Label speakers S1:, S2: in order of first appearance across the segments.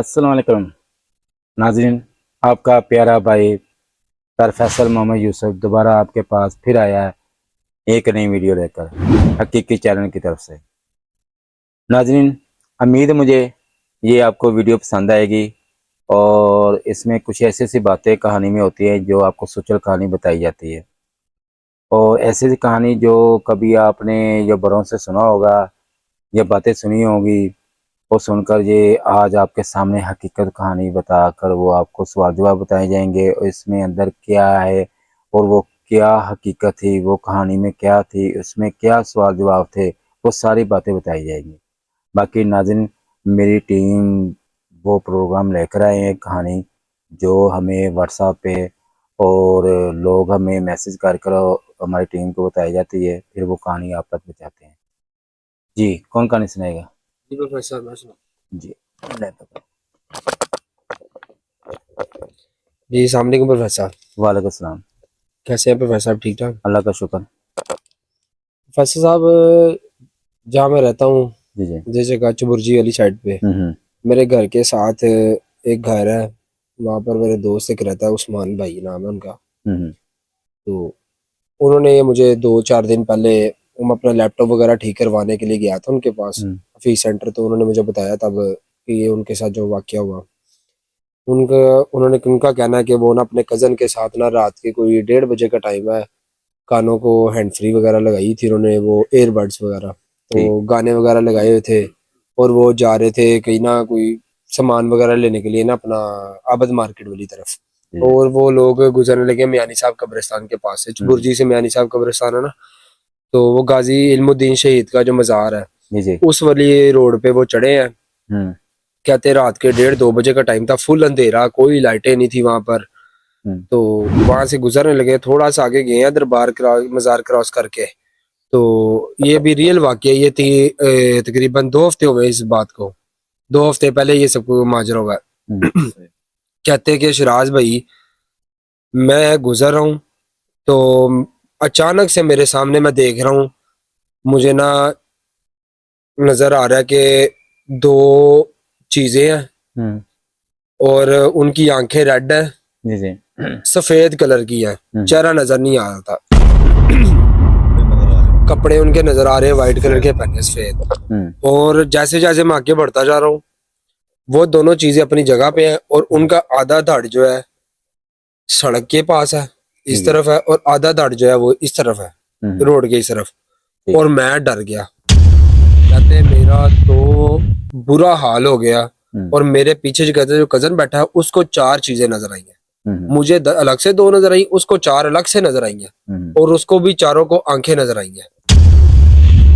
S1: अस्सलाम वालेकुम नाज़रीन, आपका प्यारा भाई प्रोफेसर मोहम्मद यूसुफ दोबारा आपके पास फिर आया है एक नई वीडियो लेकर हकीकी चैनल की तरफ से। नाज़रीन, उम्मीद मुझे ये आपको वीडियो पसंद आएगी और इसमें कुछ ऐसी ऐसी बातें कहानी में होती हैं जो आपको सोशल कहानी बताई जाती है और ऐसी ऐसी कहानी जो कभी आपने या बड़ों से सुना होगा या बातें सुनी होगी, वो सुनकर ये आज आपके सामने हकीकत कहानी बताकर वो आपको सवाल जवाब बताए जाएंगे और इसमें अंदर क्या है और वो क्या हकीकत थी, वो कहानी में क्या थी, उसमें क्या सवाल जवाब थे, वो सारी बातें बताई जाएंगी। बाकी नाज़रीन, मेरी टीम वो प्रोग्राम लेकर आए हैं कहानी जो हमें व्हाट्सएप पे और लोग हमें मैसेज कर कर हमारी टीम को बताई जाती है, फिर वो कहानी आप तक पहुँचाते हैं। जी, कौन कहानी सुनाएगा?
S2: जी प्रोफेसर मैं सुना।
S1: जी, ले तो।
S2: जी अस्सलाम वालेकुम प्रोफेसर।
S1: वालेकुम सलाम।
S2: कैसे हैं प्रोफेसर, ठीक ठाक?
S1: अल्लाह का शुक्र।
S2: प्रोफेसर साहब, जहाँ मैं रहता हूँ
S1: जी, जी।
S2: जिस जगह चुबुर्जी वाली साइड पे,
S1: हुँ।
S2: मेरे घर के साथ एक घर है। वहाँ पर मेरे दोस्त एक रहता है, उस्मान भाई नाम है उनका।
S1: हुँ।
S2: तो उन्होंने मुझे 2-4 दिन पहले, मैं अपना लैपटॉप वगैरह ठीक करवाने के लिए गया था उनके पास
S1: हुँ।
S2: Fees centre. तो उन्होंने मुझे बताया तब कि ये उनके साथ जो वाकया हुआ, उनका उनका कहना है कि वो ना अपने कज़न के साथ ना रात के कोई 1:30 बजे का टाइम है, कानों को हैंड फ्री वगैरह लगाई थी उन्होंने, वो एयरबड्स वगैरह,
S1: ठीक।
S2: तो गाने वगैरह लगाए हुए थे और वो जा रहे थे कहीं ना कोई सामान वगैरह लेने के लिए ना अपना आबद मार्केट वाली तरफ।
S1: जी, जी।
S2: और वो लोग गुजरने लगे मियानी साहब कब्रिस्तान के पास से,
S1: हुँ।
S2: चुबुर्जी से मियानी साहब कब्रिस्तान है ना, तो वो गाजी इल्मुद्दीन शहीद का जो मज़ार है
S1: जी, जी।
S2: उस वाली रोड पे वो चढ़े हैं।
S1: हुँ।
S2: कहते रात के 1:30-2 बजे का टाइम था, फुल अंधेरा, कोई लाइटें नहीं थी वहां पर।
S1: हुँ।
S2: तो वहां से गुजरने लगे, थोड़ा सा आगे गए हैं दरबार मज़ार क्रॉस करके। तो ये भी रियल वाकया, ये थी तकरीबन 2 हफ्ते हो गए इस बात को, 2 हफ्ते पहले ये सब माजरा हुआ
S1: हुँ।
S2: है। कहते कि शिराज भाई, मैं गुजर रहा हूँ तो अचानक से मेरे सामने मैं देख रहा हूँ, मुझे ना नजर आ रहा है कि 2 चीजें हैं
S1: हुँ।
S2: और उनकी आंखें रेड है,
S1: जी, जी।
S2: सफेद कलर की है,
S1: हुँ।
S2: चेहरा नजर नहीं आ रहा था। कपड़े उनके नजर आ रहे हैं व्हाइट कलर के पहने सफेद।
S1: हुँ।
S2: और जैसे जैसे मैं आगे बढ़ता जा रहा हूँ, वो दोनों चीजें अपनी जगह पे हैं और उनका आधा धड़ जो है सड़क के पास है, इस
S1: ठीक है।
S2: तरफ है, और आधा धड़ जो है वो इस तरफ है,
S1: हुँ, हुँ।
S2: रोड के इस तरफ।
S1: ठीक।
S2: और मैं डर गया, कहते मेरा तो बुरा हाल हो गया।
S1: हुँ।
S2: और मेरे पीछे जो कहते जो कजन बैठा है उसको 4 चीजें नजर आई हैं।
S1: हुँ, हुँ।
S2: मुझे अलग से 2 नजर आई, उसको 4 अलग से नजर आई हैं।
S1: हुँ।
S2: और उसको भी चारों को आंखें नजर आई हैं।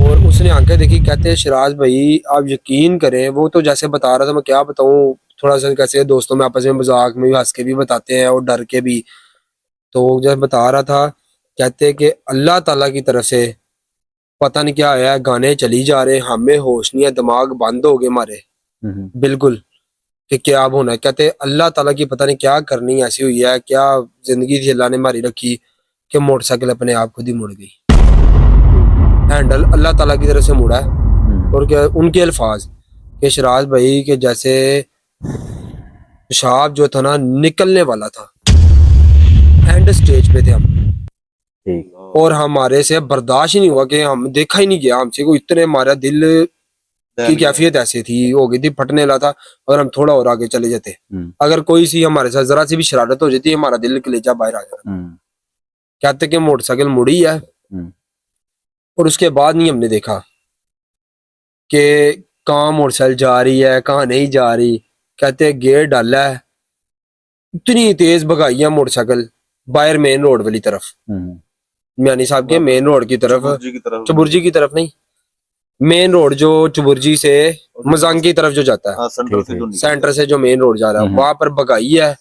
S2: और उसने आंखें देखी, कहते हैं शिराज भाई आप यकीन करें, वो तो जैसे बता रहा था, मैं क्या बताऊं, थोड़ा सा कैसे दोस्तों में आपस में मजाक में भी हंस के भी बताते हैं और डर के भी। तो जब बता रहा था, कहते हैं कि अल्लाह ताला की तरफ से पता नहीं क्या आया है, गाने चली जा रहे, हमें होश नहीं है, दिमाग बंद हो गए हमारे
S1: हुँ, हुँ।
S2: बिल्कुल, कि क्या अब होना है। कहते हैं अल्लाह ताला की पता नहीं क्या करनी ऐसी हुई है, क्या जिंदगी थी अल्लाह ने मारी रखी कि मोटरसाइकिल अपने आप खुद ही मुड़ गई, हैंडल अल्लाह ताला की तरफ से मुड़ा है।
S1: हुँ।
S2: और क्या उनके अल्फाज कि शराज भाई के जैसे पेशाब जो था ना निकलने वाला था, एंड स्टेज पे थे हम।
S1: ठीक।
S2: और हमारे से बर्दाश्त ही नहीं हुआ कि हम देखा ही नहीं गया हमसे को, इतने हमारा दिल की कैफियत ऐसी थी, हो गई थी फटने लगा था। और हम थोड़ा और आगे चले जाते,
S1: हुँ।
S2: अगर कोई सी हमारे साथ जरा सी भी शरारत हो जाती, हमारा दिल कलेजा बाहर आ जाता।
S1: हुँ।
S2: कहते कि मोटरसाइकिल मुड़ी है।
S1: हुँ।
S2: और उसके बाद नहीं हमने देखा कि कहाँ मोटरसाइकिल जा रही है कहाँ नहीं जा रही। कहते गियर डाला है, इतनी तेज भगाई है मोटरसाइकिल बाहर मेन रोड वाली तरफ,
S1: हुँ।
S2: मियानी साहब के मेन रोड की तरफ, चुबुर्जी की तरफ नहीं, मेन रोड जो चुबुर्जी से मजांग की तरफ जो जाता है, सेंटर से जो मेन रोड जा रहा
S1: हुँ,
S2: है
S1: हुँ।
S2: वहां पर भगाई है।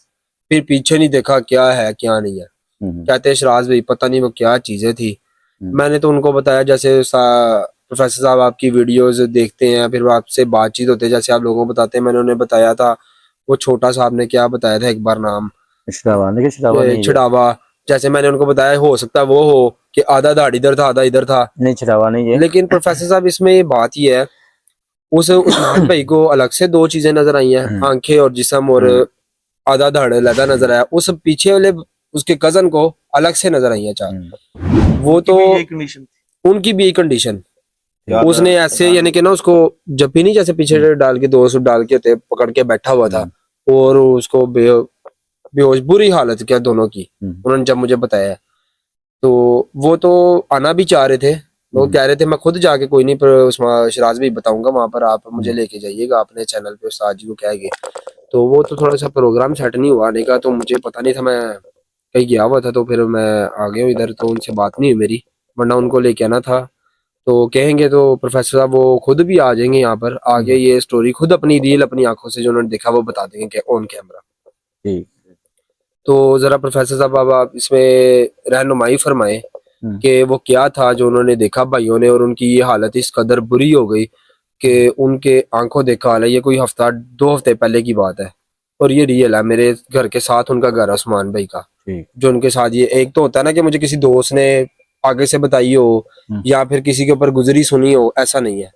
S2: फिर पीछे नहीं देखा क्या है क्या नहीं है।
S1: हुँ, हुँ।
S2: कहते हैं शराज भाई पता नहीं वो क्या चीजें थी।
S1: हुँ।
S2: मैंने तो उनको बताया जैसे प्रोफेसर साहब आपकी वीडियोस देखते हैं, फिर वो आपसे बातचीत होते हैं जैसे आप लोगों को बताते हैं, मैंने उन्हें बताया था। वो छोटा साहब ने क्या बताया था एक बार नाम,
S1: शराबा, देखिए शराबा नहीं है।
S2: छिड़ावा, जैसे मैंने उनको बताया हो सकता है वो हो कि आधा दाढ़ इधर था आधा इधर था।
S1: नहीं, शराबा नहीं है।
S2: लेकिन प्रोफेसर साहब इसमें ये बात ही है उस उस्मान भाई को अलग से दो चीजें नजर आई हैं, आंखें और जिस्म, और आधा धड़ लदा नजर आया। उस पीछे वाले उसके कजन को अलग से नजर आई हैं चार। वो तो
S3: कंडीशन
S2: उनकी भी कंडीशन,
S3: क्या
S2: उसने ऐसे यानी कि ना उसको जब भी नहीं जैसे पीछे डाल के दो सूट डाल के होते पकड़ के बैठा हुआ था, और उसको बेहोश, बुरी हालत क्या दोनों की, उन्होंने जब मुझे बताया। तो वो तो आना भी चाह रहे थे, वो कह रहे थे मैं खुद जाके कोई नहीं, पर उसमें शराज भी बताऊंगा वहां पर, आप मुझे लेके जाइएगा अपने चैनल पे, उस्ताद जी को कह गए। तो वो तो थोड़ा सा प्रोग्राम सेट नहीं हुआ आने का, तो मुझे पता नहीं था, मैं कहीं गया हुआ था, तो फिर मैं आ गया हूँ इधर, तो उनसे बात नहीं हुई मेरी, वरना उनको लेके आना था। तो कहेंगे तो प्रोफेसर साहब वो खुद भी आ जाएंगे यहाँ पर, आगे ये स्टोरी खुद अपनी रियल अपनी आंखों से जो उन्होंने देखा वो बता देंगे ऑन कैमरा।
S1: ठीक।
S2: तो जरा प्रोफेसर साहब अब आप इसमें रहनुमाई फरमाएं कि वो क्या था जो उन्होंने देखा भाइयों ने, और उनकी ये हालत इस कदर बुरी हो गई कि उनके आंखों देखा हाल है। ये कोई हफ्ता 2 हफ्ते पहले की बात है, और ये रियल है, मेरे घर के साथ उनका घर है उस्मान भाई का,
S1: ठीक।
S2: जो उनके साथ ये एक तो होता है ना कि मुझे किसी दोस्त ने आगे से बताई हो या फिर किसी के ऊपर गुजरी सुनी हो, ऐसा नहीं है,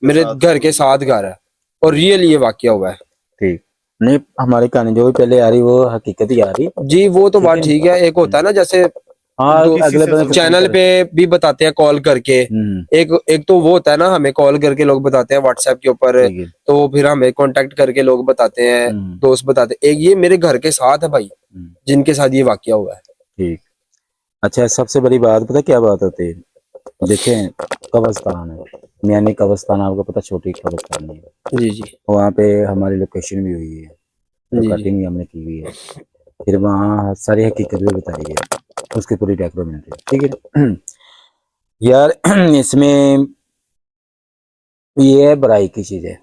S2: मेरे घर के साथ घर है और रियल ये वाकया हुआ है।
S1: ठीक। नहीं, हमारी कहानी जो भी पहले आ रही वो हकीकत ही आ रही।
S2: जी वो तो बात ठीक है, एक होता है ना जैसे
S1: हाँ,
S2: तो
S1: अगले बंदे को
S2: चैनल पे भी बताते हैं कॉल करके, एक तो वो होता है ना हमें कॉल करके लोग बताते हैं व्हाट्सएप के ऊपर,
S1: ठीक है।
S2: तो फिर हमें कांटेक्ट करके लोग बताते हैं, दोस्त बताते हैं। एक ये मेरे घर के साथ है भाई जिनके साथ ये वाकया हुआ है।
S1: ठीक। अच्छा, सबसे बड़ी बात पता क्या बात होती है? देखें, कब्रिस्तान है, मियानी कब्रिस्तान, आपको पता, छोटी कब्रिस्तान नहीं है।
S2: जी जी।
S1: वहाँ पे हमारी लोकेशन भी हुई है,
S2: जी,
S1: कटिंग भी हमने की हुई है, फिर वहाँ सारी हकीकत भी बताई है, उसकी पूरी डॉक्यूमेंट्री, ठीक है। यार इसमें ये है बुराई की चीज़ है,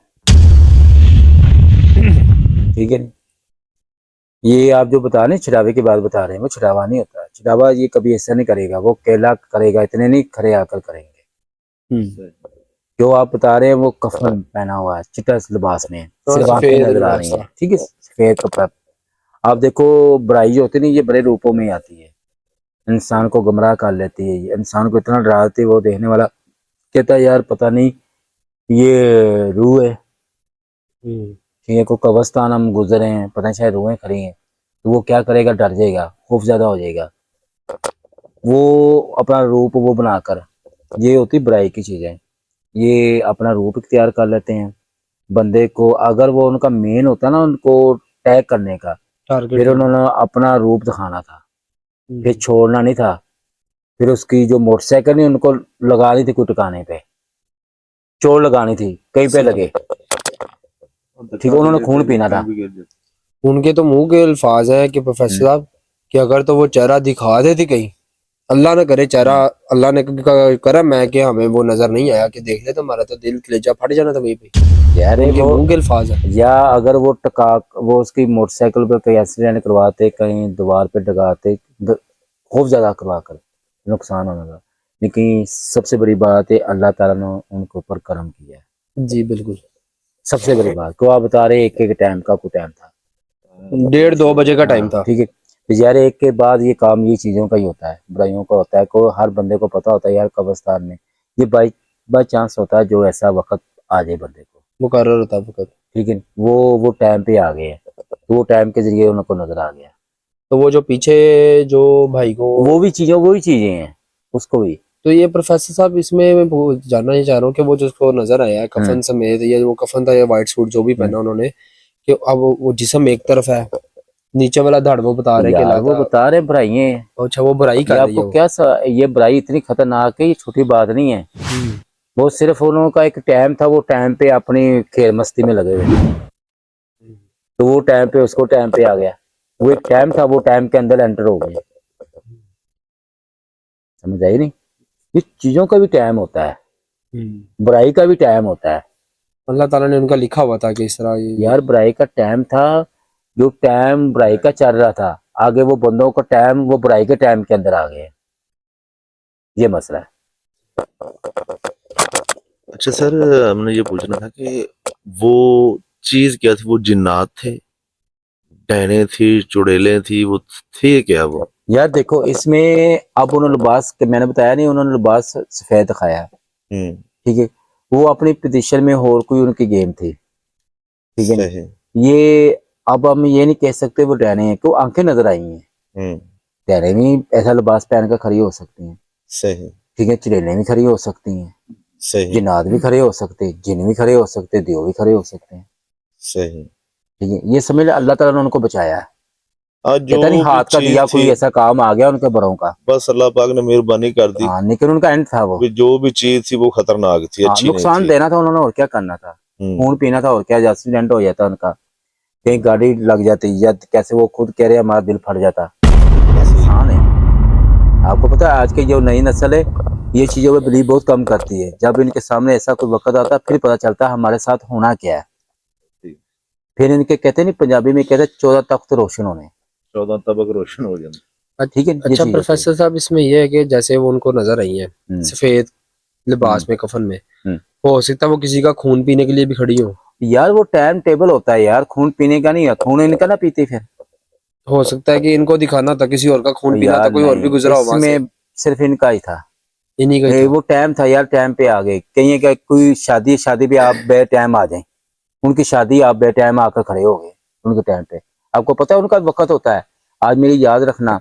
S1: ठीक है। ये आप जो बता रहे हैं छिड़ावे की बात बता रहे हैं, वो छिड़ावा नहीं होता। छिड़ावा ये कभी ऐसा नहीं करेगा, वो केला करेगा, इतने नहीं खड़े आकर करेंगे। जो आप बता रहे हैं वो कफन पहना हुआ है, चिट्टा लिबास में, सिर्फ आंखें
S2: सफेद
S1: नजर आ रही हैं, ठीक है, सफेद कपड़ा। आप देखो, बुराई जो होती है ना, ये बड़े रूपों में आती है, इंसान को गुमराह कर लेती है, ये इंसान को इतना डरा देती है, वो देखने वाला कहता है यार पता नहीं ये रूह है, ठीक है। कोई कब्रिस्तान हम गुजरे हैं, पता नहीं शायद रूहें खड़ी हैं, तो वो क्या करेगा, डर जाएगा, खौफ ज्यादा हो जाएगा, वो अपना रूप वो बनाकर, ये होती बुराई की चीजें, ये अपना रूप इख्तियार कर लेते हैं बंदे को। अगर वो उनका मेन होता ना उनको टैग करने का, फिर उन्होंने अपना रूप दिखाना था, फिर छोड़ना नहीं था, फिर उसकी जो मोटरसाइकिल नहीं उनको लगानी थी कोई टिकाने पे, चोट लगानी थी, कहीं पे लगे, ठीक है, उन्होंने खून पीना था।
S2: उनके तो मुंह के अल्फाज है कि प्रोफेसर साहब कि अगर तो वो चेहरा दिखा देती कहीं, अल्लाह न करे चेहरा, अल्लाह ने करम है कि हमें वो नजर नहीं आया, कि देख ले तो हमारा तो दिल कलेजा फट जाना था वहीं पे।
S1: यार
S2: उनके
S1: वो
S2: मुंह के अल्फाज है।
S1: या अगर वो टका वो उसकी मोटरसाइकिल पे कहीं एक्सीडेंट करवाते, कहीं दीवार पे डगाते, खूब ज्यादा करवा कर नुकसान होने का। लेकिन सबसे बड़ी बात है अल्लाह ताला ने उनके ऊपर करम किया है,
S2: जी बिल्कुल।
S1: सबसे बड़ी बात। को आप बता रहे एक एक टाइम का कोई टाइम था,
S2: 1:30-2 बजे का टाइम था।
S1: ठीक है। तो यार एक के बाद ये काम ये चीजों का ही होता है, बुराइयों का होता है, को हर बंदे को पता होता है यार कब्रिस्तान में ये बाई चांस होता है जो ऐसा वक्त आ जाए बंदे को,
S2: मुकर्रर होता वक्त,
S1: ठीक है। वो टाइम पे आ गए हैं, तो वो टाइम के जरिए उनको नजर आ गया।
S2: तो वो जो पीछे जो भाई को
S1: वही चीजें हैं उसको भी।
S2: तो ये प्रोफेसर साहब इसमें मैं वो जानना ही चाह रहा हूँ कि वो जिसको नजर आया है कफन समेत, ये वो कफन था या व्हाइट सूट जो भी पहना उन्होंने, कि अब वो जिस्म एक तरफ है, नीचे वाला धड़ वो बता रहे
S1: यार वो बता रहे बुराई है।
S2: अच्छा वो बुराई कर रही है
S1: आपको क्या ये बुराई इतनी खतरनाक है, ये छोटी बात नहीं है। वो सिर्फ उन्होंने का एक टाइम था, वो टाइम पे अपनी खेल मस्ती में लगे हुए, तो वो टाइम पे उसको टाइम पे आ गया, वो एक टाइम था, वो टाइम के अंदर एंटर हो गया। समझ आई नहीं? इस चीजों का भी टाइम होता है, बुराई का भी टाइम होता है।
S2: अल्लाह ताला ने उनका लिखा हुआ था कि इस तरह
S1: यार बुराई का टाइम था, जो टाइम बुराई का चल रहा था, आगे वो बंदों का टाइम वो बुराई के टाइम के अंदर आ गए, ये मसला है।
S3: अच्छा सर, हमने ये पूछना था कि वो चीज क्या थी? वो जिन्नात थे, डैने थी, चुड़ैलें थी, वो थे क्या वो?
S1: यार देखो इसमें अब उन्होंने लिबास, मैंने बताया नहीं, उन्होंने लिबास सफेद दिखाया है, ठीक है। वो अपनी पोजीशन में और कोई उनकी गेम थी, ठीक है।
S3: सही।
S1: ये अब हम ये नहीं कह सकते वो डहने हैं, क्यों आंखें नजर आई हैं।
S3: हम्म।
S1: डहने भी ऐसा लिबास पहन कर खड़ी हो सकती हैं,
S3: सही।
S1: ठीक है। चुड़ैलें भी खड़ी हो सकती हैं,
S3: सही।
S1: जिन्नात भी खड़े हो सकते, जिन भी खड़े हो सकते, दियो भी खड़े हो सकते हैं,
S3: सही।
S1: ठीक है। ये समझ अल्लाह ताला ने उनको बचाया है।
S3: आज जो
S1: कहता नहीं
S3: भी
S1: हाथ का
S3: चीज
S1: दिया,
S3: थी
S1: कोई ऐसा काम आ गया उनके बड़ों का।
S3: बस अल्लाह पाक ने मेहरबानी कर दी
S1: हाँ, लेकिन उनका एंड था वो।
S3: कि जो भी चीज थी वो खतरनाक थी,
S1: हाँ,
S3: अच्छी नहीं
S1: नुकसान
S3: थी।
S1: देना था उन्होंने, और क्या करना था। खून पीना था, और क्या, एक्सीडेंट हो जाता उनका, कहीं गाड़ी लग जाती, या कैसे वो खुद कह रहे हमारा दिल फट जाता। इंसान है। आपको पता है आज की जो नई नस्ल है ये चीजों में बिलीव बहुत कम करती है। जब इनके सामने ऐसा कोई वक्त आता है फिर पता चलता है हमारे साथ होना क्या है। फिर इनके कहते नहीं, पंजाबी में कहते 14 तख्त रोशन होने,
S3: 14 तबक रोशन हो जाए।
S1: ठीक है। ये
S2: अच्छा
S1: चीज होती
S2: प्रोफेसर साहब, इसमें यह है कि जैसे वो उनको नजर आई है
S1: है।
S2: सफेद लिबास में, कफन में,
S1: हम्म।
S2: हो सकता है वो किसी का खून पीने के लिए भी खड़ी हो।
S1: यार वो टाइम टेबल होता है यार, खून पीने का नहीं है, खून इनका ना पीती फिर।
S2: हो सकता है कि इनको दिखाना था, किसी और का खून पीना था,
S1: यार
S2: कोई और भी
S1: नहीं,
S2: गुजरा हो वहां से,
S1: इसमें सिर्फ इनका ही था।
S2: इन्हीं का ही था।
S1: वो टाइम था यार, टाइम पे आ गए। कहीं का कोई शादी शादी भी आप बे टाइम आ जाए, उनकी शादी आप बे टाइम आकर खड़े हो गए उनके टाइम पे। आपको पता है उनका वक्त होता है। आज मेरी याद रखना,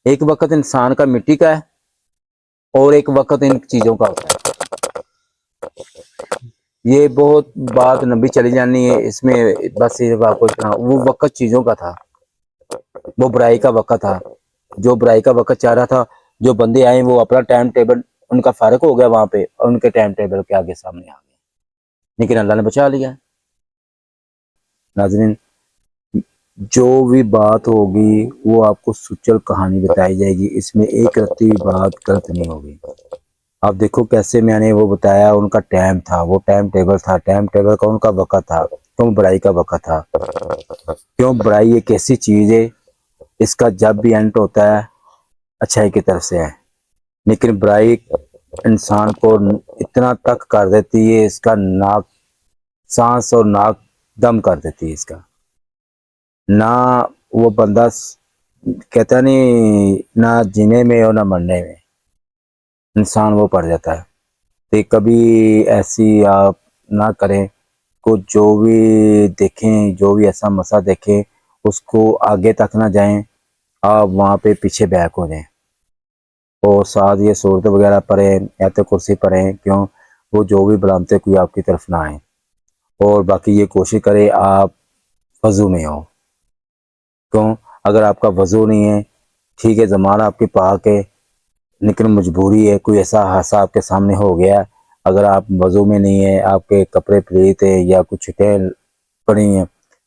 S1: एक वक्त इंसान का मिट्टी का है और एक वक्त इन चीजों का होता है। ये बहुत बात लंबी चली जानी है इसमें, बस ये आपको इतना, वो वक्त चीजों का था, वो बुराई का वक्त था। जो बुराई का वक्त चाह रहा था, जो बंदे आए वो अपना टाइम टेबल उनका फारक हो गया वहां पे, और उनके टाइम टेबल के आगे सामने आ गए, लेकिन अल्लाह ने बचा लिया। नाज़रीन, जो भी बात होगी वो आपको सुचल कहानी बताई जाएगी, इसमें एक रत्ती भी बात गलत नहीं होगी। आप देखो कैसे मैंने वो बताया, उनका टाइम था, वो टाइम टेबल था, टाइम टेबल का उनका वक्त था। क्यों बुराई का वक्त था, क्यों बुराई एक ऐसी चीज है, इसका जब भी एंड होता है अच्छाई की तरफ से है, लेकिन बुराई इंसान को इतना तक कर देती है, इसका नाक सांस और नाक दम कर देती है इसका। ना वो बंदा कहता नहीं, ना जीने में और ना मरने में इंसान वो पड़ जाता है। तो कभी ऐसी आप ना करें, को जो भी देखें, जो भी ऐसा मसा देखें उसको आगे तक ना जाएं, आप वहाँ पे पीछे बैक हो जाएं, और साथ ये सूरत वगैरह पढ़ें, आयत कुर्सी पढ़ें, क्यों वो जो भी बुलाते कोई आपकी तरफ ना आए। और बाकी ये कोशिश करें आप वज़ू में हो, क्यों अगर आपका वज़ू नहीं है, ठीक है ज़माना आपके पाक है, लेकिन मजबूरी है, कोई ऐसा हादसा आपके सामने हो गया, अगर आप वज़ू में नहीं है, आपके कपड़े पलीत है या कुछ छुटें पड़ी हैं,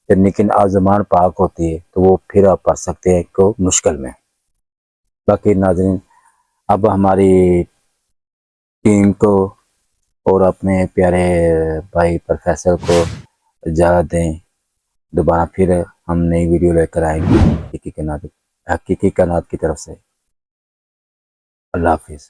S1: फिर लेकिन आप ज़मान पाक होती है तो वो फिर आप पढ़ सकते हैं को मुश्किल में। बाकी नाज़रीन, अब हमारी टीम को और अपने प्यारे भाई प्रोफेसर को इजाज़त दें। दोबारा फिर हम नई वीडियो लेकर आएंगे हकीकी कायनात की तरफ से। अल्लाह हाफिज़।